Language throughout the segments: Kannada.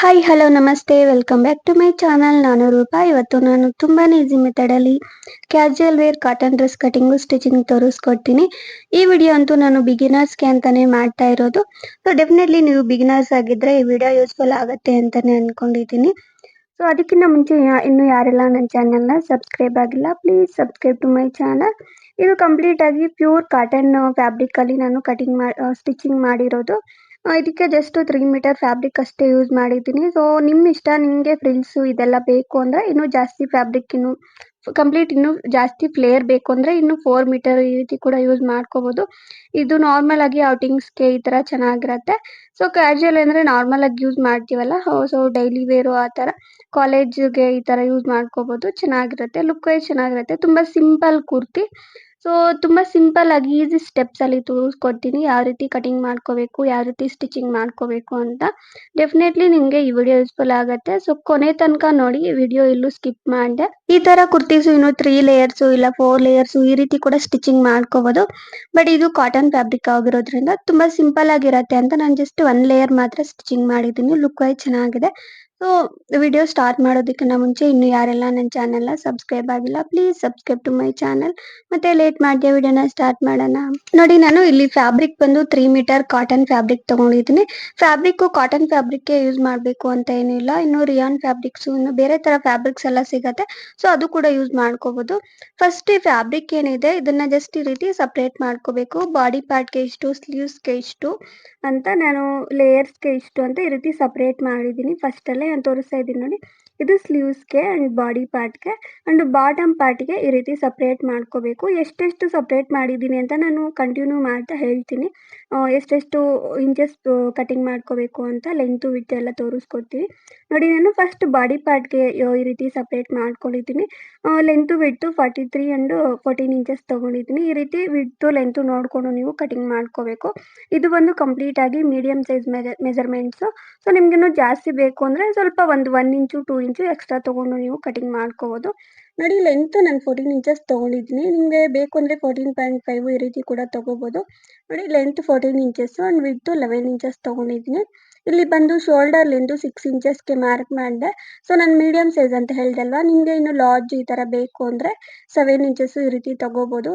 ಹಾಯ್ ಹಲೋ ನಮಸ್ತೆ welcome back to my channel. ನಾನು ರೂಪಾ. ಇವತ್ತು ನಾನು ತುಂಬಾನೇ ಈಸಿ ಮೆಥಡಲ್ಲಿ casual wear cotton dress cutting stitching ತೋರಿಸ್ಕೊಡ್ತೀನಿ. ಈ ವಿಡಿಯೋ ಅಂತೂ ನಾನು ಬಿಗಿನರ್ಸ್ಗೆ ಅಂತಾನೆ ಮಾಡ್ತಾ ಇರೋದು. ಸೊ ಡೆಫಿನೆಟ್ಲಿ ನೀವು ಬಿಗಿನರ್ಸ್ ಆಗಿದ್ರೆ ಈ ವಿಡಿಯೋ ಯೂಸ್ಫುಲ್ ಆಗುತ್ತೆ ಅಂತಾನೆ ಅನ್ಕೊಂಡಿದ್ದೀನಿ. ಸೊ ಅದಕ್ಕಿಂತ ಮುಂಚೆ ಇನ್ನು ಯಾರೆಲ್ಲ ನನ್ನ ಚಾನಲ್ನ ಸಬ್ಸ್ಕ್ರೈಬ್ ಆಗಿಲ್ಲ, please subscribe to my channel. ಇದು ಕಂಪ್ಲೀಟ್ ಆಗಿ ಪ್ಯೂರ್ ಕಾಟನ್ ಫ್ಯಾಬ್ರಿಕ್ ಅಲ್ಲಿ ನಾನು ಸ್ಟಿಚಿಂಗ್ ಮಾಡಿರೋದು. ಇದಕ್ಕೆ ಜಸ್ಟ್ 3 ಮೀಟರ್ ಫ್ಯಾಬ್ರಿಕ್ ಅಷ್ಟೇ ಯೂಸ್ ಮಾಡಿದ್ದೀನಿ. ಸೊ ನಿಮ್ಮ ಇಷ್ಟ, ನಿಮಗೆ ಫ್ರಿಲ್ಸ್ ಇದೆಲ್ಲ ಬೇಕು ಅಂದರೆ ಇನ್ನೂ ಜಾಸ್ತಿ ಫ್ಯಾಬ್ರಿಕ್, ಇನ್ನೂ ಜಾಸ್ತಿ ಫ್ಲೇರ್ ಬೇಕು ಅಂದರೆ ಇನ್ನೂ 4 ಮೀಟರ್ ಈ ರೀತಿ ಕೂಡ ಯೂಸ್ ಮಾಡ್ಕೋಬೋದು. ಇದು ನಾರ್ಮಲ್ ಆಗಿ ಔಟಿಂಗ್ಸ್ಗೆ ಈ ಥರ ಚೆನ್ನಾಗಿರುತ್ತೆ. ಸೊ ಕ್ಯಾಶುಯಲ್ ಅಂದರೆ ನಾರ್ಮಲ್ ಆಗಿ ಯೂಸ್ ಮಾಡ್ತೀವಲ್ಲ, ಸೊ ಡೈಲಿ ವೇರು ಆ ಥರ ಕಾಲೇಜ್ಗೆ ಈ ಥರ ಯೂಸ್ ಮಾಡ್ಕೋಬೋದು. ಚೆನ್ನಾಗಿರುತ್ತೆ, ಲುಕ್ ವೈಸ್ ಚೆನ್ನಾಗಿರುತ್ತೆ. ತುಂಬ ಸಿಂಪಲ್ ಕುರ್ತಿ. ಸೊ ತುಂಬ ಸಿಂಪಲ್ ಆಗಿ ಈಸಿ ಸ್ಟೆಪ್ಸಲ್ಲಿ ತೋರಿಸ್ಕೊಡ್ತೀನಿ ಯಾವ ರೀತಿ ಕಟಿಂಗ್ ಮಾಡ್ಕೋಬೇಕು, ಯಾವ ರೀತಿ ಸ್ಟಿಚಿಂಗ್ ಮಾಡ್ಕೋಬೇಕು ಅಂತ. ಡೆಫಿನೆಟ್ಲಿ ನಿಮಗೆ ಈ ವಿಡಿಯೋ ಯೂಸ್ಫುಲ್ ಆಗುತ್ತೆ. ಸೊ ಕೊನೆ ತನಕ ನೋಡಿ, ವಿಡಿಯೋ ಎಲ್ಲೂ ಸ್ಕಿಪ್ ಮಾಡಿದೆ. ಈ ಥರ ಕುರ್ತೀಸು ಇನ್ನು 3 ಲೇಯರ್ಸು ಇಲ್ಲ 4 ಲೇಯರ್ಸು ಈ ರೀತಿ ಕೂಡ ಸ್ಟಿಚಿಂಗ್ ಮಾಡ್ಕೋಬೋದು. ಬಟ್ ಇದು ಕಾಟನ್ ಫ್ಯಾಬ್ರಿಕ್ ಆಗಿರೋದ್ರಿಂದ ತುಂಬ ಸಿಂಪಲ್ ಆಗಿರುತ್ತೆ ಅಂತ ನಾನು ಜಸ್ಟ್ 1 ಲೇಯರ್ ಮಾತ್ರ ಸ್ಟಿಚಿಂಗ್ ಮಾಡಿದ್ದೀನಿ. ಲುಕ್ ವೈಸ್ ಚೆನ್ನಾಗಿದೆ. ಸೊ ವಿಡಿಯೋ ಸ್ಟಾರ್ಟ್ ಮಾಡೋದಕ್ಕಿಂತ ಮುಂಚೆ ಇನ್ನು ಯಾರೆಲ್ಲ ನನ್ನ ಚಾನಲ್ನ ಸಬ್ಸ್ಕ್ರೈಬ್ ಆಗಿಲ್ಲ, please subscribe to my channel. ಮತ್ತೆ ಲೇಟ್ ಮಾಡಿದೆ, ವಿಡಿಯೋನ ಸ್ಟಾರ್ಟ್ ಮಾಡೋಣ. ನೋಡಿ, ನಾನು ಇಲ್ಲಿ ಫ್ಯಾಬ್ರಿಕ್ ಬಂದು 3 ಮೀಟರ್ ಕಾಟನ್ ಫ್ಯಾಬ್ರಿಕ್ ತಗೊಂಡಿದ್ದೀನಿ. ಫ್ಯಾಬ್ರಿಕ್ ಕಾಟನ್ ಫ್ಯಾಬ್ರಿಕ್ ಯೂಸ್ ಮಾಡಬೇಕು ಅಂತ ಏನಿಲ್ಲ. ಇನ್ನು ರಿಯಾನ್ ಫ್ಯಾಬ್ರಿಕ್ಸ್, ಇನ್ನು ಬೇರೆ ತರ ಫ್ಯಾಬ್ರಿಕ್ಸ್ ಎಲ್ಲ ಸಿಗತ್ತೆ. ಸೊ ಅದು ಕೂಡ ಯೂಸ್ ಮಾಡ್ಕೋಬಹುದು. ಫಸ್ಟ್ ಈ ಫ್ಯಾಬ್ರಿಕ್ ಏನಿದೆ ಇದನ್ನ ಜಸ್ಟ್ ಈ ರೀತಿ ಸಪ್ರೇಟ್ ಮಾಡ್ಕೋಬೇಕು. ಬಾಡಿ ಪಾರ್ಟ್ಗೆ ಇಷ್ಟು, ಸ್ಲೀವ್ಸ್ಗೆ ಇಷ್ಟು ಅಂತ ನಾನು ಲೇಯರ್ಸ್ಗೆ ಇಷ್ಟು ಅಂತ ಈ ರೀತಿ ಸಪ್ರೇಟ್ ಮಾಡಿದ್ದೀನಿ. ಫಸ್ಟ್ ಅಲ್ಲೇ ನಾನು ತೋರಿಸ್ತಾ ಇದ್ದೀನಿ ನೋಡಿ, ಇದು ಸ್ಲೀವ್ಸ್ಗೆ ಅಂಡ್ ಬಾಡಿ ಪಾರ್ಟ್ಗೆ ಅಂಡ್ ಬಾಟಮ್ ಪಾರ್ಟ್ಗೆ ಈ ರೀತಿ ಸಪ್ರೇಟ್ ಮಾಡ್ಕೋಬೇಕು. ಎಷ್ಟೆಷ್ಟು ಸಪ್ರೇಟ್ ಮಾಡಿದ್ದೀನಿ ಅಂತ ನಾನು ಕಂಟಿನ್ಯೂ ಮಾಡ್ತಾ ಹೇಳ್ತೀನಿ. ಎಷ್ಟೆಷ್ಟು ಇಂಚಸ್ ಕಟಿಂಗ್ ಮಾಡ್ಕೋಬೇಕು ಅಂತ ಲೆಂತು ವಿಡ್ತ್ ಎಲ್ಲ ತೋರಿಸ್ಕೊಡ್ತೀನಿ. ನೋಡಿ, ನಾನು ಫಸ್ಟ್ ಬಾಡಿ ಪಾರ್ಟ್ಗೆ ಈ ರೀತಿ ಸಪ್ರೇಟ್ ಮಾಡ್ಕೊಂಡಿದ್ದೀನಿ. ಲೆಂತು ವಿಡ್ತು 43 ಅಂಡ್ 14 ಇಂಚಸ್ ತೊಗೊಂಡಿದ್ದೀನಿ. ಈ ರೀತಿ ವಿಡ್ತು ಲೆಂತು ನೋಡಿಕೊಂಡು ನೀವು ಕಟಿಂಗ್ ಮಾಡ್ಕೋಬೇಕು. ಇದು ಬಂದು ಕಂಪ್ಲೀಟ್ ಆಗಿ ಮೀಡಿಯಂ ಸೈಜ್ ಮೆಜರ್ಮೆಂಟ್ಸು. ಸೊ ನಿಮ್ಗಿನ್ನೂ ಜಾಸ್ತಿ ಬೇಕು ಅಂದರೆ ಸ್ವಲ್ಪ ಒಂದು 1 ಇಂಚು 2 ಇಂಚು ಎಕ್ಸ್ಟ್ರಾ ತೊಗೊಂಡು ನೀವು ಕಟಿಂಗ್ ಮಾಡ್ಕೋಬೋದು. ನೋಡಿ, ಲೆಂತ್ ನಾನು 14 ಇಂಚಸ್ ತೊಗೊಂಡಿದ್ದೀನಿ. ನಿಮಗೆ ಬೇಕು ಅಂದರೆ 14.5 ಈ ರೀತಿ ಕೂಡ ತೊಗೋಬೋದು. ನೋಡಿ, length 14 inches and width 11 inches ತೊಗೊಂಡಿದ್ದೀನಿ. ಇಲ್ಲಿ ಬಂದು ಶೋಲ್ಡರ್ ಲೆಂತು 6 ಇಂಚಸ್ಗೆ ಮಾರ್ಕ್ ಮಾಡಿದೆ. ಸೊ ನಾನು ಮೀಡಿಯಂ ಸೈಜ್ ಅಂತ ಹೇಳ್ದೆ ಅಲ್ವಾ, ನಿಮಗೆ ಇನ್ನು ಲಾರ್ಜ್ ಈ ಥರ ಬೇಕು ಅಂದರೆ 7 ಇಂಚಸ್ಸು ಈ ರೀತಿ ತೊಗೋಬೋದು.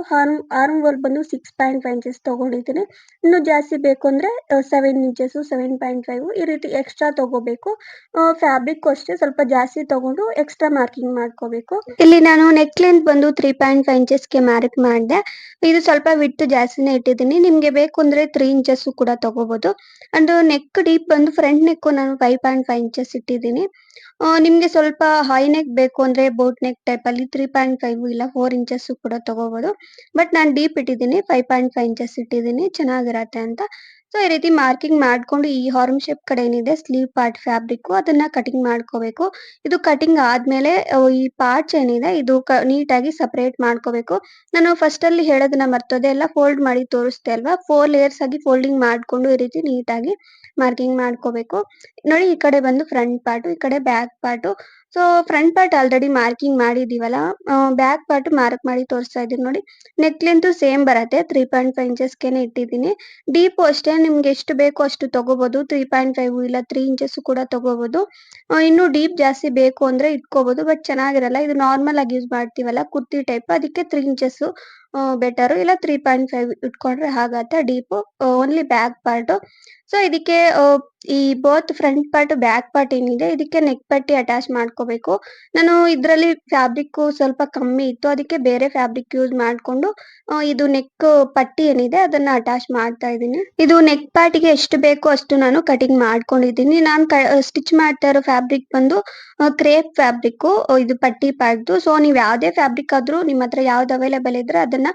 ಆರ್ಮ್ ಹೋಲ್ ಬಂದು 6.5 ಇಂಚಸ್ ತೊಗೊಂಡಿದ್ದೀನಿ. ಇನ್ನೂ ಜಾಸ್ತಿ ಬೇಕು ಅಂದರೆ 7 ಇಂಚಸ್ಸು, 7.5 ಈ ರೀತಿ ಎಕ್ಸ್ಟ್ರಾ ತೊಗೋಬೇಕು. ಫ್ಯಾಬ್ರಿಕ್ ಅಷ್ಟೇ ಸ್ವಲ್ಪ ಜಾಸ್ತಿ ತೊಗೊಂಡು ಎಕ್ಸ್ಟ್ರಾ ಮಾರ್ಕಿಂಗ್ ಮಾಡ್ಕೋಬೇಕು. ಇಲ್ಲಿ ನಾನು ನೆಕ್ ಲೆಂತ್ ಬಂದು 3.5 ಇಂಚಸ್ಗೆ ಮಾರ್ಕ್ ಮಾಡಿದೆ. ಇದು ಸ್ವಲ್ಪ ವಿಡ್ತ್ ಜಾಸ್ತಿನೇ ಇಟ್ಟಿದ್ದೀನಿ. ನಿಮಗೆ ಬೇಕು ಅಂದರೆ 3 ಇಂಚಸ್ಸು ಕೂಡ ತೊಗೋಬೋದು. ಅಂಡ್ ನೆಕ್ ಡೀಪ್ ಬಂದು ಫ್ರಂಟ್ ನೆಕ್ಕು ನಾನು 5.5 ಇಂಚಸ್ ಇಟ್ಟಿದ್ದೀನಿ. ನಿಮಗೆ ಸ್ವಲ್ಪ ಹೈ ನೆಕ್ ಬೇಕು ಅಂದರೆ ಬೋಟ್ ನೆಕ್ ಟೈಪಲ್ಲಿ 3.5 ಇಲ್ಲ 4 ಇಂಚಸ್ಸು ಕೂಡ ತೊಗೋಬೋದು. ಬಟ್ ನಾನು ಡೀಪ್ ಇಟ್ಟಿದ್ದೀನಿ, 5.5 ಇಂಚಸ್ ಇಟ್ಟಿದ್ದೀನಿ, ಚೆನ್ನಾಗಿರತ್ತೆ ಅಂತ. ಸೊ ಈ ರೀತಿ ಮಾರ್ಕಿಂಗ್ ಮಾಡಿಕೊಂಡು ಈ ಹಾರ್ಮ್ ಶೇಪ್ ಕಡೆ ಏನಿದೆ ಸ್ಲೀವ್ ಪಾರ್ಟ್ ಫ್ಯಾಬ್ರಿಕ್ಕು ಅದನ್ನು ಕಟಿಂಗ್ ಮಾಡ್ಕೋಬೇಕು. ಇದು ಕಟಿಂಗ್ ಆದಮೇಲೆ ಈ ಪಾರ್ಟ್ಸ್ ಏನಿದೆ ಇದು ನೀಟಾಗಿ ಸಪ್ರೇಟ್ ಮಾಡ್ಕೋಬೇಕು. ನಾನು ಫಸ್ಟಲ್ಲಿ ಹೇಳೋದನ್ನ ಮರ್ತೋದೆ, ಎಲ್ಲ ಫೋಲ್ಡ್ ಮಾಡಿ ತೋರಿಸ್ದೆ ಅಲ್ವಾ, 4 ಲೇಯರ್ಸ್ ಆಗಿ ಫೋಲ್ಡಿಂಗ್ ಮಾಡಿಕೊಂಡು ಈ ರೀತಿ ನೀಟಾಗಿ ಮಾರ್ಕಿಂಗ್ ಮಾಡ್ಕೋಬೇಕು. ನೋಡಿ, ಈ ಕಡೆ ಬಂದು ಫ್ರಂಟ್ ಪಾರ್ಟು, ಈ ಕಡೆ back part. So front part already marking ಮಾಡಿದ್ದೀವಲ್ಲ, ಬ್ಯಾಕ್ ಪಾರ್ಟ್ ಮಾರ್ಕ್ ಮಾಡಿ ತೋರಿಸ್ತಾ ಇದ್ದೀನಿ ನೋಡಿ. ನೆಕ್ ಲೆಂತು ಸೇಮ್ ಬರುತ್ತೆ, 3.5 ಇಂಚಸ್ಗೆನೆ ಇಟ್ಟಿದ್ದೀನಿ. ಡೀಪು ಅಷ್ಟೇ ನಿಮ್ಗೆ ಎಷ್ಟು ಬೇಕೋ ಅಷ್ಟು ತೊಗೋಬೋದು. 3.5 ಇಲ್ಲ 3 ಇಂಚಸ್ಸು ಕೂಡ ತೊಗೋಬೋದು. ಇನ್ನೂ ಡೀಪ್ ಜಾಸ್ತಿ ಬೇಕು ಅಂದರೆ ಇಟ್ಕೋಬೋದು, ಬಟ್ ಚೆನ್ನಾಗಿರಲ್ಲ. ಇದು ನಾರ್ಮಲ್ ಆಗಿ ಯೂಸ್ ಮಾಡ್ತೀವಲ್ಲ ಕುರ್ತಿ ಟೈಪ್, ಅದಕ್ಕೆ 3 ಇಂಚಸ್ಸು ಬೆಟರು, ಇಲ್ಲ 3.5 ಇಟ್ಕೊಂಡ್ರೆ ಆಗತ್ತೆ. Deep only back part. So ಇದಕ್ಕೆ ಈ both front part back part ಏನಿದೆ ಇದಕ್ಕೆ ನೆಕ್ ಪಟ್ಟಿ ಅಟ್ಯಾಚ್ ಮಾಡ್ಕೋಬೇಕು. ನಾನು ಇದರಲ್ಲಿ ಫ್ಯಾಬ್ರಿಕ್ಕು ಸ್ವಲ್ಪ ಕಮ್ಮಿ ಇತ್ತು, ಅದಕ್ಕೆ ಬೇರೆ ಫ್ಯಾಬ್ರಿಕ್ ಯೂಸ್ ಮಾಡಿಕೊಂಡು ಇದು ನೆಕ್ ಪಟ್ಟಿ ಏನಿದೆ ಅದನ್ನು ಅಟ್ಯಾಚ್ ಮಾಡ್ತಾ ಇದ್ದೀನಿ. ಇದು ನೆಕ್ ಪಾರ್ಟಿಗೆ ಎಷ್ಟು ಬೇಕೋ ಅಷ್ಟು ನಾನು ಕಟಿಂಗ್ ಮಾಡ್ಕೊಂಡಿದ್ದೀನಿ. ನಾನು ಸ್ಟಿಚ್ ಮಾಡ್ತಾ ಇರೋ ಫ್ಯಾಬ್ರಿಕ್ ಬಂದು ಕ್ರೇಪ್ ಫ್ಯಾಬ್ರಿಕ್ಕು, ಇದು ಪಟ್ಟಿ ಪಾರ್ಟ್ದು. ಸೊ ನೀವು ಯಾವುದೇ ಫ್ಯಾಬ್ರಿಕ್ ಆದರೂ ನಿಮ್ಮ ಹತ್ರ ಯಾವ್ದು ಅವೈಲೇಬಲ್ ಇದ್ದರೆ ಅದನ್ನು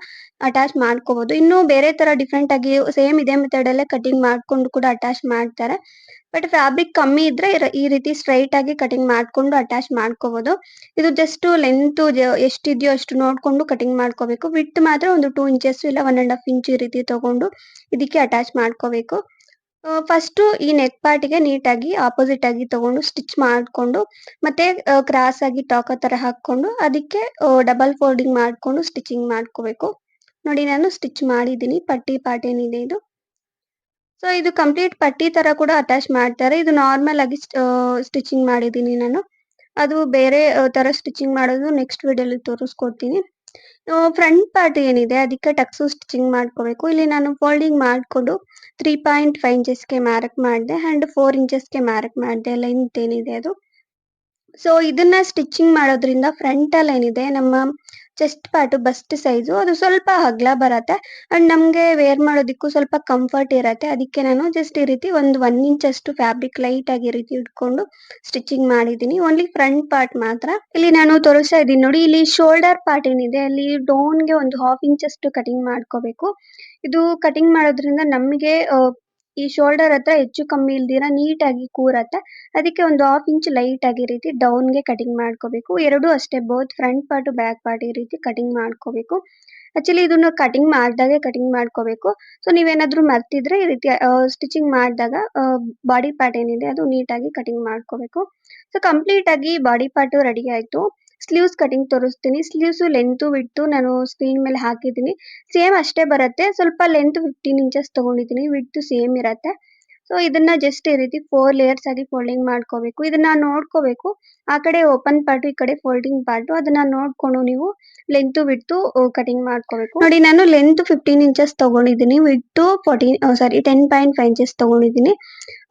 ಅಟ್ಯಾಚ್ ಮಾಡ್ಕೋಬೋದು. ಇನ್ನೂ ಬೇರೆ ಥರ ಡಿಫ್ರೆಂಟ್ ಆಗಿ ಸೇಮ್ ಇದೇ ಮೆಥಡಲ್ಲೇ ಕಟಿಂಗ್ ಮಾಡಿಕೊಂಡು ಕೂಡ ಅಟ್ಯಾಚ್ ಮಾಡ್ತಾರೆ. ಬಟ್ ಫ್ಯಾಬ್ರಿಕ್ ಕಮ್ಮಿ ಇದ್ದರೆ ಈ ರೀತಿ ಸ್ಟ್ರೈಟ್ ಆಗಿ ಕಟಿಂಗ್ ಮಾಡಿಕೊಂಡು ಅಟ್ಯಾಚ್ ಮಾಡ್ಕೋಬೋದು. ಇದು ಜಸ್ಟ್ ಲೆಂತು ಎಷ್ಟಿದೆಯೋ ಅಷ್ಟು ನೋಡಿಕೊಂಡು ಕಟಿಂಗ್ ಮಾಡ್ಕೋಬೇಕು. ವಿಡ್ತ್ ಮಾತ್ರ ಒಂದು 2 ಇಂಚಸ್ ಇಲ್ಲ 1.5 ಇಂಚ್ ಈ ರೀತಿ ತೊಗೊಂಡು ಇದಕ್ಕೆ ಅಟ್ಯಾಚ್ ಮಾಡ್ಕೋಬೇಕು. ಫಸ್ಟು ಈ ನೆಕ್ ಪಾರ್ಟಿಗೆ ನೀಟಾಗಿ ಆಪೋಸಿಟ್ ಆಗಿ ತೊಗೊಂಡು ಸ್ಟಿಚ್ ಮಾಡಿಕೊಂಡು, ಮತ್ತೆ ಕ್ರಾಸ್ ಆಗಿ ಟಾಕೋ ಥರ ಹಾಕ್ಕೊಂಡು ಅದಕ್ಕೆ ಡಬಲ್ ಫೋಲ್ಡಿಂಗ್ ಮಾಡಿಕೊಂಡು ಸ್ಟಿಚಿಂಗ್ ಮಾಡ್ಕೋಬೇಕು. ನೋಡಿ, ನಾನು ಸ್ಟಿಚ್ ಮಾಡಿದ್ದೀನಿ ಪಟ್ಟಿ ಪಾರ್ಟ್ ಏನಿದೆ ಇದು. ಸೊ ಇದು ಕಂಪ್ಲೀಟ್ ಪಟ್ಟಿ ತರ ಕೂಡ ಅಟ್ಯಾಚ್ ಮಾಡ್ತಾರೆ. ಇದು ನಾರ್ಮಲ್ ಆಗಿ ಸ್ಟಿಚಿಂಗ್ ಮಾಡಿದ್ದೀನಿ ನಾನು. ಅದು ಬೇರೆ ತರ ಸ್ಟಿಚಿಂಗ್ ಮಾಡೋದು ನೆಕ್ಸ್ಟ್ ವಿಡಿಯೋಲಿ ತೋರಿಸ್ಕೊಡ್ತೀನಿ. ಫ್ರಂಟ್ ಪಾರ್ಟ್ ಏನಿದೆ ಅದಕ್ಕೆ ಟಕ್ಸು ಸ್ಟಿಚಿಂಗ್ ಮಾಡ್ಕೋಬೇಕು. ಇಲ್ಲಿ ನಾನು ಫೋಲ್ಡಿಂಗ್ ಮಾಡ್ಕೊಂಡು 3.5 ಇಂಚಸ್ಗೆ ಮಾರ್ಕ್ ಮಾಡಿದೆ ಅಂಡ್ 4 ಇಂಚಸ್ಗೆ ಮಾರ್ಕ್ ಮಾಡಿದೆ ಲೆಂತ್ ಏನಿದೆ ಅದು. ಸೊ ಇದನ್ನ ಸ್ಟಿಚಿಂಗ್ ಮಾಡೋದ್ರಿಂದ ಫ್ರಂಟ್ ಅಲ್ಲಿ ಏನಿದೆ ನಮ್ಮ ಚೆಸ್ಟ್ ಪಾರ್ಟ್ ಬಸ್ಟ್ ಸೈಜು ಅದು ಸ್ವಲ್ಪ ಅಗಲ ಬರತ್ತೆ ಅಂಡ್ ನಮ್ಗೆ ವೇರ್ ಮಾಡೋದಕ್ಕೂ ಸ್ವಲ್ಪ ಕಂಫರ್ಟ್ ಇರತ್ತೆ. ಅದಕ್ಕೆ ನಾನು ಜಸ್ಟ್ ಈ ರೀತಿ ಒಂದು 1 ಇಂಚ್ ಅಷ್ಟು ಫ್ಯಾಬ್ರಿಕ್ ಲೈಟ್ ಆಗಿ ಈ ರೀತಿ ಇಟ್ಕೊಂಡು ಸ್ಟಿಚಿಂಗ್ ಮಾಡಿದೀನಿ. ಓನ್ಲಿ ಫ್ರಂಟ್ ಪಾರ್ಟ್ ಮಾತ್ರ. ಇಲ್ಲಿ ನಾನು ತೋರಿಸ್ತಾ ಇದ್ದೀನಿ ನೋಡಿ, ಇಲ್ಲಿ ಶೋಲ್ಡರ್ ಪಾರ್ಟ್ ಏನಿದೆ ಅಲ್ಲಿ ಡೌನ್ಗೆ ಒಂದು 1/2 ಇಂಚ್ ಅಷ್ಟು ಕಟಿಂಗ್ ಮಾಡ್ಕೋಬೇಕು. ಇದು ಕಟಿಂಗ್ ಮಾಡೋದ್ರಿಂದ ನಮಗೆ ಈ ಶೋಲ್ಡರ್ ಹತ್ರ ಹೆಚ್ಚು ಕಮ್ಮಿ ಇಲ್ದಿರ ನೀಟಾಗಿ ಕೂರತ್ತೆ. ಅದಕ್ಕೆ ಒಂದು 1/2 ಇಂಚ್ ಲೈಟ್ ಆಗಿ ಈ ರೀತಿ ಡೌನ್ಗೆ ಕಟಿಂಗ್ ಮಾಡ್ಕೋಬೇಕು. ಎರಡೂ ಅಷ್ಟೇ, both front part back part ಈ ರೀತಿ ಕಟಿಂಗ್ ಮಾಡ್ಕೋಬೇಕು. ಆಕ್ಚುಲಿ ಇದನ್ನ ಕಟಿಂಗ್ ಮಾಡ್ದಾಗೆ ಕಟಿಂಗ್ ಮಾಡ್ಕೋಬೇಕು. ಸೊ ನೀವೇನಾದ್ರೂ ಮರ್ತಿದ್ರೆ ಈ ರೀತಿ ಸ್ಟಿಚಿಂಗ್ ಮಾಡಿದಾಗ ಬಾಡಿ ಪಾರ್ಟ್ ಏನಿದೆ ಅದು ನೀಟಾಗಿ ಕಟಿಂಗ್ ಮಾಡ್ಕೋಬೇಕು. ಸೊ ಕಂಪ್ಲೀಟ್ ಆಗಿ ಬಾಡಿ ಪಾರ್ಟ್ ರೆಡಿ ಆಯ್ತು. ಸ್ಲೀವ್ಸ್ ಕಟಿಂಗ್ ತೋರಿಸ್ತೀನಿ. ಸ್ಲೀವ್ಸ್ ಲೆಂತ್ ವಿಡ್ತ್ ನಾನು ಸ್ಕ್ರೀನ್ ಮೇಲೆ ಹಾಕಿದ್ದೀನಿ. ಸೇಮ್ ಅಷ್ಟೇ ಬರುತ್ತೆ. ಸ್ವಲ್ಪ ಲೆಂತ್ 15 ಇಂಚಸ್ ತಗೊಂಡಿದ್ದೀನಿ. ವಿಡ್ತ್ ಸೇಮ್ ಇರತ್ತೆ. ಸೊ ಇದನ್ನ ಜಸ್ಟ್ ಈ ರೀತಿ 4 ಲೇಯರ್ಸ್ ಆಗಿ ಫೋಲ್ಡಿಂಗ್ ಮಾಡ್ಕೋಬೇಕು. ಇದನ್ನ ನೋಡ್ಕೋಬೇಕು. ಆ ಕಡೆ ಓಪನ್ ಪಾರ್ಟ್ ಈ ಕಡೆ ಫೋಲ್ಡಿಂಗ್ ಪಾರ್ಟ್ ಅದನ್ನ ನೋಡ್ಕೊಂಡು ನೀವು ಲೆಂತ್ ವಿಡ್ತ್ ಕಟಿಂಗ್ ಮಾಡ್ಕೋಬೇಕು. ನೋಡಿ ನಾನು ಲೆಂತ್ 15 ಇಂಚಸ್ ತಗೊಂಡಿದ್ದೀನಿ. ವಿಡ್ತ್ 10.5 ಇಂಚಸ್ ತಗೊಂಡಿದ್ದೀನಿ.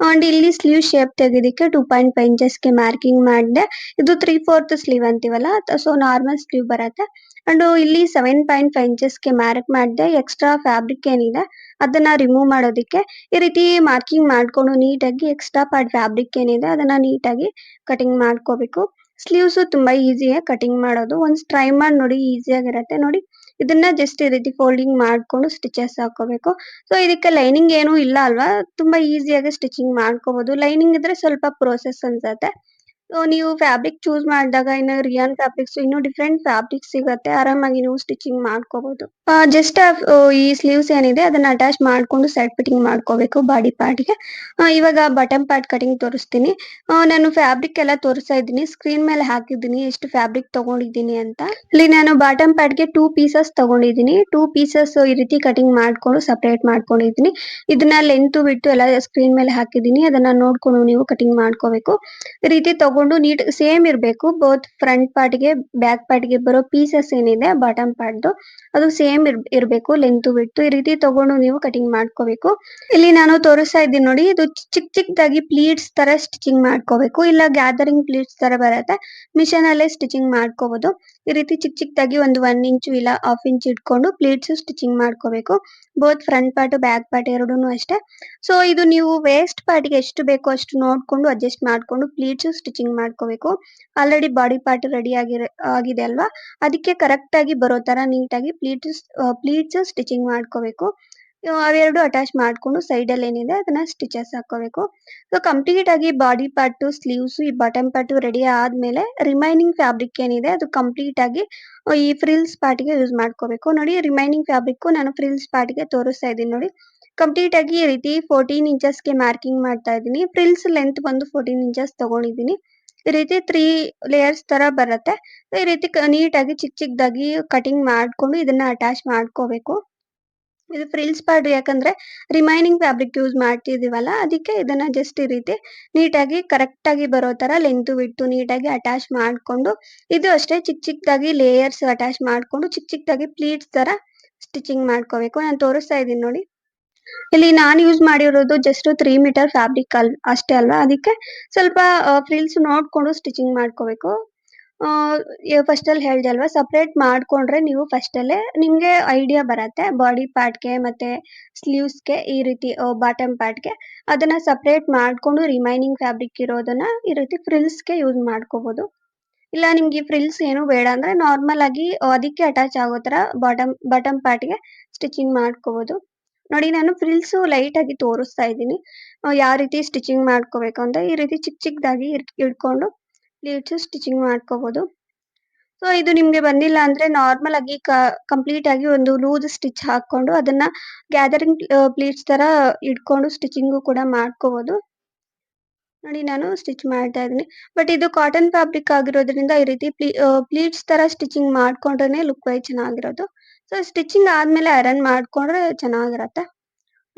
ಅಂಡ್ ಇಲ್ಲಿ ಸ್ಲೀವ್ ಶೇಪ್ ತೆಗೆದಕ್ಕೆ 2.5 ಇಂಚಸ್ಗೆ ಮಾರ್ಕಿಂಗ್ ಮಾಡಿದೆ. ಇದು 3/4 ಸ್ಲೀವ್ ಅಂತೀವಲ್ಲ, ಸೊ ನಾರ್ಮಲ್ ಸ್ಲೀವ್ ಬರುತ್ತೆ. ಅಂಡ್ ಇಲ್ಲಿ 7.5 ಇಂಚಸ್ಗೆ ಮಾರ್ಕ್ ಮಾಡಿದೆ. ಎಕ್ಸ್ಟ್ರಾ ಫ್ಯಾಬ್ರಿಕ್ ಏನಿದೆ ಅದನ್ನ ರಿಮೂವ್ ಮಾಡೋದಕ್ಕೆ ಈ ರೀತಿ ಮಾರ್ಕಿಂಗ್ ಮಾಡ್ಕೊಂಡು ನೀಟಾಗಿ ಎಕ್ಸ್ಟ್ರಾ ಪಾರ್ಟ್ ಫ್ಯಾಬ್ರಿಕ್ ಏನಿದೆ ಅದನ್ನ ನೀಟಾಗಿ ಕಟಿಂಗ್ ಮಾಡ್ಕೋಬೇಕು. ಸ್ಲೀವ್ಸ್ ತುಂಬಾ ಈಸಿಯಾಗಿ ಕಟಿಂಗ್ ಮಾಡೋದು. ಒಂದ್ ಟ್ರೈ ಮಾಡಿ ನೋಡಿ, ಈಸಿಯಾಗಿರತ್ತೆ ನೋಡಿ. ಇದನ್ನ ಜಸ್ಟ್ ಈ ರೀತಿ ಫೋಲ್ಡಿಂಗ್ ಮಾಡ್ಕೊಂಡು ಸ್ಟಿಚಸ್ ಹಾಕೋಬೇಕು. ಸೊ ಇದಕ್ಕೆ ಲೈನಿಂಗ್ ಏನು ಇಲ್ಲ ಅಲ್ವಾ, ತುಂಬಾ ಈಸಿಯಾಗಿ ಸ್ಟಿಚಿಂಗ್ ಮಾಡ್ಕೋಬಹುದು. ಲೈನಿಂಗ್ ಇದ್ರೆ ಸ್ವಲ್ಪ ಪ್ರೋಸೆಸ್ ಅನ್ಸತ್ತೆ. ಸೊ ನೀವು ಫ್ಯಾಬ್ರಿಕ್ ಚೂಸ್ ಮಾಡಿದಾಗ ಇನ್ನು ರಿಯಾನ್ ಫ್ಯಾಬ್ರಿಕ್ಸ್ ಇನ್ನು ಡಿಫ್ರೆಂಟ್ ಫ್ಯಾಬ್ರಿಕ್ ಸಿಗುತ್ತೆ, ಆರಾಮಾಗಿ ನೀವು ಸ್ಟಿಚಿಂಗ್ ಮಾಡ್ಕೋಬಹುದು. ಜಸ್ಟ್ ಈ ಸ್ಲೀವ್ಸ್ ಏನಿದೆ ಅದನ್ನ ಅಟ್ಯಾಚ್ ಮಾಡ್ಕೊಂಡು ಸೈಡ್ ಫಿಟ್ಟಿಂಗ್ ಮಾಡ್ಕೋಬೇಕು ಬಾಡಿ ಪಾರ್ಟ್ಗೆ. ಇವಾಗ ಬಾಟಮ್ ಪಾರ್ಟ್ ಕಟಿಂಗ್ ತೋರಿಸ್ತೀನಿ. ನಾನು ಫ್ಯಾಬ್ರಿಕ್ ಎಲ್ಲ ತೋರಿಸ್ತಾ ಇದ್ದೀನಿ, ಸ್ಕ್ರೀನ್ ಮೇಲೆ ಹಾಕಿದ್ದೀನಿ ಎಷ್ಟು ಫ್ಯಾಬ್ರಿಕ್ ತಗೊಂಡಿದ್ದೀನಿ ಅಂತ. ಇಲ್ಲಿ ನಾನು ಬಾಟಮ್ ಪಾರ್ಟ್ಗೆ 2 ಪೀಸಸ್ ತಗೊಂಡಿದ್ದೀನಿ. 2 ಪೀಸಸ್ ಈ ರೀತಿ ಕಟಿಂಗ್ ಮಾಡ್ಕೊಂಡು ಸಪರೇಟ್ ಮಾಡ್ಕೊಂಡಿದ್ದೀನಿ. ಇದನ್ನ ಲೆಂತ್ ವಿಡ್ತ್ ಎಲ್ಲ ಸ್ಕ್ರೀನ್ ಮೇಲೆ ಹಾಕಿದ್ದೀನಿ. ಅದನ್ನ ನೋಡ್ಕೊಂಡು ನೀವು ಕಟಿಂಗ್ ಮಾಡ್ಕೋಬೇಕು. ಈ ರೀತಿ ತಗೊಂಡು ನೀಟ್ ಸೇಮ್ ಇರಬೇಕು. ಬೋತ್ ಫ್ರಂಟ್ ಪಾರ್ಟ್ಗೆ ಬ್ಯಾಕ್ ಪಾರ್ಟ್ಗೆ ಬರೋ ಪೀಸಸ್ ಏನಿದೆ ಬಾಟಮ್ ಪಾರ್ಟ್ದು ಅದು ಸೇಮ್ ಇರಬೇಕು ಲೆಂತ್ ವಿಡ್ತ್. ಈ ರೀತಿ ತಗೊಂಡು ನೀವು ಕಟಿಂಗ್ ಮಾಡ್ಕೋಬೇಕು. ಇಲ್ಲಿ ನಾನು ತೋರಿಸ್ತಾ ಇದ್ದೀನಿ ನೋಡಿ, ಇದು ಚಿಕ್ಕದಾಗಿ ಪ್ಲೀಟ್ಸ್ ತರ ಸ್ಟಿಚಿಂಗ್ ಮಾಡ್ಕೋಬೇಕು. ಇಲ್ಲ ಗ್ಯಾದರಿಂಗ್ ಪ್ಲೀಟ್ಸ್ ತರ ಬರುತ್ತೆ, ಮಿಷನ್ ಅಲ್ಲೇ ಸ್ಟಿಚಿಂಗ್ ಮಾಡ್ಕೋಬಹುದು. ಈ ರೀತಿ ಚಿಕ್ಕದಾಗಿ ಒಂದು 1 ಇಂಚ್ ಇಲ್ಲ 1/2 ಇಂಚ್ ಇಟ್ಕೊಂಡು ಪ್ಲೀಟ್ಸ್ ಸ್ಟಿಚಿಂಗ್ ಮಾಡ್ಕೋಬೇಕು. Both front part back part ಎರಡೂನು ಅಷ್ಟೇ. ಸೊ ಇದು ನೀವು ವೇಸ್ಟ್ ಪಾರ್ಟ್ಗೆ ಎಷ್ಟು ಬೇಕೋ ಅಷ್ಟು ನೋಡ್ಕೊಂಡು ಅಡ್ಜಸ್ಟ್ ಮಾಡ್ಕೊಂಡು ಪ್ಲೀಟ್ಸ್ ಸ್ಟಿಚಿಂಗ್ ಮಾಡ್ಕೋಬೇಕು. ಆಲ್ರೆಡಿ ಬಾಡಿ ಪಾರ್ಟ್ ರೆಡಿ ಆಗಿದೆ ಅಲ್ವಾ, ಅದಕ್ಕೆ ಕರೆಕ್ಟ್ ಆಗಿ ಬರೋ ತರ ನೀಟಾಗಿ ಪ್ಲೀಟ್ಸ್ ಸ್ಟಿಚಿಂಗ್ ಮಾಡ್ಕೋಬೇಕು. ಅವೆರಡು ಅಟ್ಯಾಚ್ ಮಾಡ್ಕೊಂಡು ಸೈಡ್ ಅಲ್ಲಿ ಏನಿದೆ ಅದನ್ನ ಸ್ಟಿಚಸ್ ಹಾಕೋಬೇಕು. ಸೊ ಕಂಪ್ಲೀಟ್ ಆಗಿ ಬಾಡಿ ಪಾರ್ಟ್ ಸ್ಲೀವ್ಸ್ ಈ ಬಾಟಮ್ ಪಾರ್ಟ್ ರೆಡಿ ಆದ್ಮೇಲೆ ರಿಮೈನಿಂಗ್ ಫ್ಯಾಬ್ರಿಕ್ ಏನಿದೆ ಅದು ಕಂಪ್ಲೀಟ್ ಆಗಿ ಈ ಫ್ರಿಲ್ಸ್ ಪಾರ್ಟ್ ಗೆ ಯೂಸ್ ಮಾಡ್ಕೋಬೇಕು. ನೋಡಿ ರಿಮೈನಿಂಗ್ ಫ್ಯಾಬ್ರಿಕ್ ನಾನು ಫ್ರಿಲ್ಸ್ ಪಾರ್ಟ್ ಗೆ ತೋರಿಸ್ತಾ ಇದ್ದೀನಿ ನೋಡಿ. ಕಂಪ್ಲೀಟ್ ಆಗಿ ಈ ರೀತಿ 14 ಇಂಚಸ್ಗೆ ಮಾರ್ಕಿಂಗ್ ಮಾಡ್ತಾ ಇದ್ದೀನಿ. ಫ್ರಿಲ್ಸ್ ಲೆಂತ್ ಬಂದು 14 ಇಂಚಸ್ ತಗೊಂಡಿದ್ದೀನಿ. ಈ ರೀತಿ 3 ಲೇಯರ್ಸ್ ತರ ಬರುತ್ತೆ. ಈ ರೀತಿ ನೀಟಾಗಿ ಚಿಕ್ಕದಾಗಿ ಕಟಿಂಗ್ ಮಾಡ್ಕೊಂಡು ಇದನ್ನ ಅಟ್ಯಾಚ್ ಮಾಡ್ಕೋಬೇಕು. ಇದು ಫ್ರಿಲ್ಸ್ ಪಾರ್ಟ್ ಯಾಕಂದ್ರೆ ರಿಮೈನಿಂಗ್ ಫ್ಯಾಬ್ರಿಕ್ ಯೂಸ್ ಮಾಡ್ತಿದೀವಲ್ಲ, ಅದಕ್ಕೆ ಇದನ್ನ ಜಸ್ಟ್ ಈ ರೀತಿ ನೀಟಾಗಿ ಕರೆಕ್ಟ್ ಆಗಿ ಬರೋ ತರ ಲೆಂತ್ ವಿಡ್ತ್ ನೀಟಾಗಿ ಅಟ್ಯಾಚ್ ಮಾಡ್ಕೊಂಡು, ಇದು ಅಷ್ಟೇ ಚಿಕ್ಕದಾಗಿ ಲೇಯರ್ಸ್ ಅಟ್ಯಾಚ್ ಮಾಡ್ಕೊಂಡು ಚಿಕ್ಕದಾಗಿ ಪ್ಲೀಟ್ಸ್ ತರ ಸ್ಟಿಚಿಂಗ್ ಮಾಡ್ಕೋಬೇಕು. ನಾನು ತೋರಿಸ್ತಾ ಇದ್ದೀನಿ ನೋಡಿ. ಇಲ್ಲಿ ನಾನು ಯೂಸ್ ಮಾಡಿರೋದು ಜಸ್ಟ್ 3 ಮೀಟರ್ ಫ್ಯಾಬ್ರಿಕ್ ಅಷ್ಟೇ ಅಲ್ವಾ, ಅದಕ್ಕೆ ಸ್ವಲ್ಪ ಫ್ರಿಲ್ಸ್ ನೋಡ್ಕೊಂಡು ಸ್ಟಿಚಿಂಗ್ ಮಾಡ್ಕೋಬೇಕು. ಫಸ್ಟ್ ಅಲ್ಲಿ ಹೇಳ್ದೆ ಅಲ್ವಾ, ಸಪರೇಟ್ ಮಾಡ್ಕೊಂಡ್ರೆ ನೀವು ಫಸ್ಟ್ ಅಲ್ಲೇ ನಿಮ್ಗೆ ಐಡಿಯಾ ಬರತ್ತೆ. ಬಾಡಿ ಪಾರ್ಟ್ಗೆ ಮತ್ತೆ ಸ್ಲೀವ್ಸ್ಗೆ ಈ ರೀತಿ ಬಾಟಮ್ ಪಾರ್ಟ್ಗೆ ಅದನ್ನ ಸಪರೇಟ್ ಮಾಡ್ಕೊಂಡು ರಿಮೈನಿಂಗ್ ಫ್ಯಾಬ್ರಿಕ್ ಇರೋದನ್ನ ಈ ರೀತಿ ಫ್ರಿಲ್ಸ್ಗೆ ಯೂಸ್ ಮಾಡ್ಕೋಬಹುದು. ಇಲ್ಲ ನಿಮ್ಗೆ ಫ್ರಿಲ್ಸ್ ಏನು ಬೇಡ ಅಂದ್ರೆ ನಾರ್ಮಲ್ ಆಗಿ ಅದಕ್ಕೆ ಅಟ್ಯಾಚ್ ಆಗೋ ತರ ಬಾಟಮ್ ಪಾರ್ಟ್ಗೆ ಸ್ಟಿಚಿಂಗ್ ಮಾಡ್ಕೋಬಹುದು. ನೋಡಿ ನಾನು ಫ್ರಿಲ್ಸ್ ಲೈಟ್ ಆಗಿ ತೋರಿಸ್ತಾ ಇದ್ದೀನಿ ಯಾವ ರೀತಿ ಸ್ಟಿಚಿಂಗ್ ಮಾಡ್ಕೋಬೇಕು ಅಂತ. ಈ ರೀತಿ ಚಿಕ್ಕದಾಗಿ ಇಟ್ಕೊಂಡು ಪ್ಲೀಟ್ಸ್ ಸ್ಟಿಚಿಂಗ್ ಮಾಡ್ಕೋಬಹುದು. ಸೊ ಇದು ನಿಮ್ಗೆ ಬಂದಿಲ್ಲ ಅಂದ್ರೆ ನಾರ್ಮಲ್ ಆಗಿ ಕಂಪ್ಲೀಟ್ ಆಗಿ ಒಂದು ಲೂಸ್ ಸ್ಟಿಚ್ ಹಾಕೊಂಡು ಅದನ್ನ ಗ್ಯಾದರಿಂಗ್ ಪ್ಲೀಟ್ಸ್ ತರ ಇಟ್ಕೊಂಡು ಸ್ಟಿಚಿಂಗು ಕೂಡ ಮಾಡ್ಕೋಬಹುದು. ನೋಡಿ ನಾನು ಸ್ಟಿಚ್ ಮಾಡ್ತಾ ಇದ್ದೀನಿ. ಬಟ್ ಇದು ಕಾಟನ್ ಫ್ಯಾಬ್ರಿಕ್ ಆಗಿರೋದ್ರಿಂದ ಈ ರೀತಿ ಪ್ಲೀಟ್ಸ್ ತರ ಸ್ಟಿಚಿಂಗ್ ಮಾಡ್ಕೊಂಡ್ರೆ ಲುಕ್ ವೈಸ್ ಚೆನ್ನಾಗಿರೋದು. ಸೊ ಸ್ಟಿಚಿಂಗ್ ಆದ್ಮೇಲೆ ಐರನ್ ಮಾಡ್ಕೊಂಡ್ರೆ ಚೆನ್ನಾಗಿರತ್ತೆ.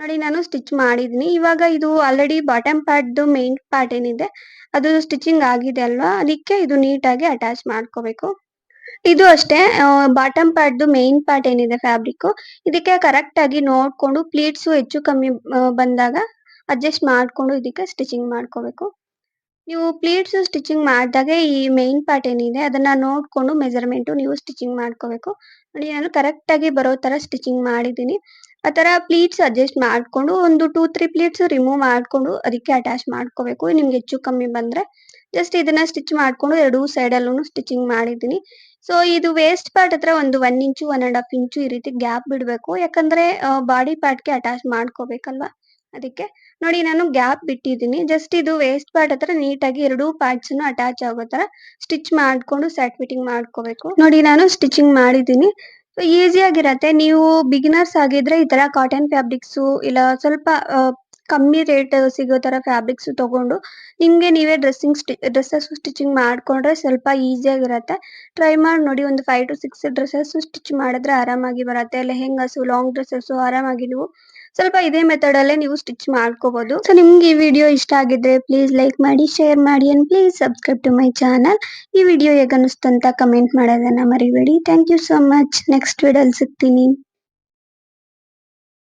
ನೋಡಿ ನಾನು ಸ್ಟಿಚ್ ಮಾಡಿದೀನಿ. ಇವಾಗ ಇದು ಆಲ್ರೆಡಿ ಬಾಟಮ್ ಪಾರ್ಟ್‌ದು ಮೇನ್ ಪಾರ್ಟ್ ಏನಿದೆ ಅದು ಸ್ಟಿಚಿಂಗ್ ಆಗಿದೆ ಅಲ್ವಾ? ಅದಕ್ಕೆ ಇದು ನೀಟಾಗಿ ಅಟ್ಯಾಚ್ ಮಾಡ್ಕೋಬೇಕು. ಇದು ಅಷ್ಟೇ ಬಾಟಮ್ ಪಾರ್ಟ್‌ದು ಮೇನ್ ಪಾರ್ಟ್ ಏನಿದೆ ಫ್ಯಾಬ್ರಿಕ್ಕು ಇದಕ್ಕೆ ಕರೆಕ್ಟ್ ಆಗಿ ನೋಡ್ಕೊಂಡು ಪ್ಲೀಟ್ಸು ಹೆಚ್ಚು ಕಮ್ಮಿ ಬಂದಾಗ ಅಡ್ಜಸ್ಟ್ ಮಾಡ್ಕೊಂಡು ಇದಕ್ಕೆ ಸ್ಟಿಚಿಂಗ್ ಮಾಡ್ಕೋಬೇಕು. ನೀವು ಪ್ಲೀಟ್ಸ್ ಸ್ಟಿಚಿಂಗ್ ಮಾಡ್ದಾಗೆ ಈ ಮೇನ್ ಪಾರ್ಟ್ ಏನಿದೆ ಅದನ್ನ ನೋಡ್ಕೊಂಡು ಮೆಜರ್‌ಮೆಂಟು ನೀವು ಸ್ಟಿಚಿಂಗ್ ಮಾಡ್ಕೋಬೇಕು. ನೋಡಿ ನಾನು ಕರೆಕ್ಟ್ ಆಗಿ ಬರೋ ತರ ಸ್ಟಿಚಿಂಗ್ ಮಾಡಿದೀನಿ. ಆ ತರ ಪ್ಲೀಟ್ಸ್ ಅಡ್ಜಸ್ಟ್ ಮಾಡ್ಕೊಂಡು ಒಂದು 2, 3 ಪ್ಲೀಟ್ಸ್ ರಿಮೂವ್ ಮಾಡ್ಕೊಂಡು ಅದಕ್ಕೆ ಅಟ್ಯಾಚ್ ಮಾಡ್ಕೋಬೇಕು. ನಿಮ್ಗೆ ಹೆಚ್ಚು ಕಮ್ಮಿ ಬಂದ್ರೆ ಜಸ್ಟ್ ಇದನ್ನ ಸ್ಟಿಚ್ ಮಾಡ್ಕೊಂಡು ಎರಡೂ ಸೈಡಲ್ಲೂನು ಸ್ಟಿಚಿಂಗ್ ಮಾಡಿದೀನಿ. ಸೊ ಇದು ವೇಸ್ಟ್ ಪಾರ್ಟ್ ಹತ್ರ ಒಂದು 1 ಇಂಚು, 1 1/2 ಇಂಚು ಈ ರೀತಿ ಗ್ಯಾಪ್ ಬಿಡ್ಬೇಕು. ಯಾಕಂದ್ರೆ ಬಾಡಿ ಪಾರ್ಟ್‌ಗೆ ಅಟ್ಯಾಚ್ ಮಾಡ್ಕೋಬೇಕಲ್ವಾ? ಅದಕ್ಕೆ. ನೋಡಿ ನಾನು ಗ್ಯಾಪ್ ಬಿಟ್ಟಿದ್ದೀನಿ. ಜಸ್ಟ್ ಇದು ವೇಸ್ಟ್ ಪಾರ್ಟ್ ಹತ್ರ ನೀಟಾಗಿ ಎರಡೂ ಪಾರ್ಟ್ಸ್‌ನು ಅಟ್ಯಾಚ್ ಆಗೋ ತರ ಸ್ಟಿಚ್ ಮಾಡ್ಕೊಂಡು ಸೈಡ್ ಫಿಟ್ಟಿಂಗ್ ಮಾಡ್ಕೋಬೇಕು. ನೋಡಿ ನಾನು ಸ್ಟಿಚಿಂಗ್ ಮಾಡಿದ್ದೀನಿ. ಸೊ ಈಸಿಯಾಗಿರತ್ತೆ. ನೀವು ಬಿಗಿನರ್ಸ್ ಆಗಿದ್ರೆ ಈ ತರ ಕಾಟನ್ ಫ್ಯಾಬ್ರಿಕ್ಸು ಇಲ್ಲ ಸ್ವಲ್ಪ ಕಮ್ಮಿ ರೇಟ್ ಸಿಗೋ ತರ ಫ್ಯಾಬ್ರಿಕ್ಸ್ ತಗೊಂಡು ನಿಮ್ಗೆ ನೀವೇ ಡ್ರೆಸಸ್ ಸ್ಟಿಚಿಂಗ್ ಮಾಡ್ಕೊಂಡ್ರೆ ಸ್ವಲ್ಪ ಈಸಿಯಾಗಿರತ್ತೆ. ಟ್ರೈ ಮಾಡಿ ನೋಡಿ ಒಂದು 5-6 ಡ್ರೆಸಸ್ ಸ್ಟಿಚ್ ಮಾಡಿದ್ರೆ ಆರಾಮಾಗಿ ಬರತ್ತೆ. ಲೆಹೆಂಗಾಸು, ಲಾಂಗ್ ಡ್ರೆಸಸ್ಸು ಆರಾಮಾಗಿ ನೀವು ಸ್ವಲ್ಪ ಇದೇ ಮೆಥಡ್ ಅಲ್ಲೇ ನೀವು ಸ್ಟಿಚ್ ಮಾಡ್ಕೋಬಹುದು. ಸೊ ನಿಮ್ಗೆ ಈ ವಿಡಿಯೋ ಇಷ್ಟ ಆಗಿದ್ರೆ ಪ್ಲೀಸ್ ಲೈಕ್ ಮಾಡಿ, ಶೇರ್ ಮಾಡಿ and please subscribe to my channel. ಈ ವಿಡಿಯೋ ಹೇಗನ್ನಿಸ್ತು ಅಂತ ಕಮೆಂಟ್ ಮಾಡೋದನ್ನ ಮರಿಬೇಡಿ. Thank you so much. Next ವಿಡಿಯೋಲಿ ಸಿಗ್ತೀನಿ.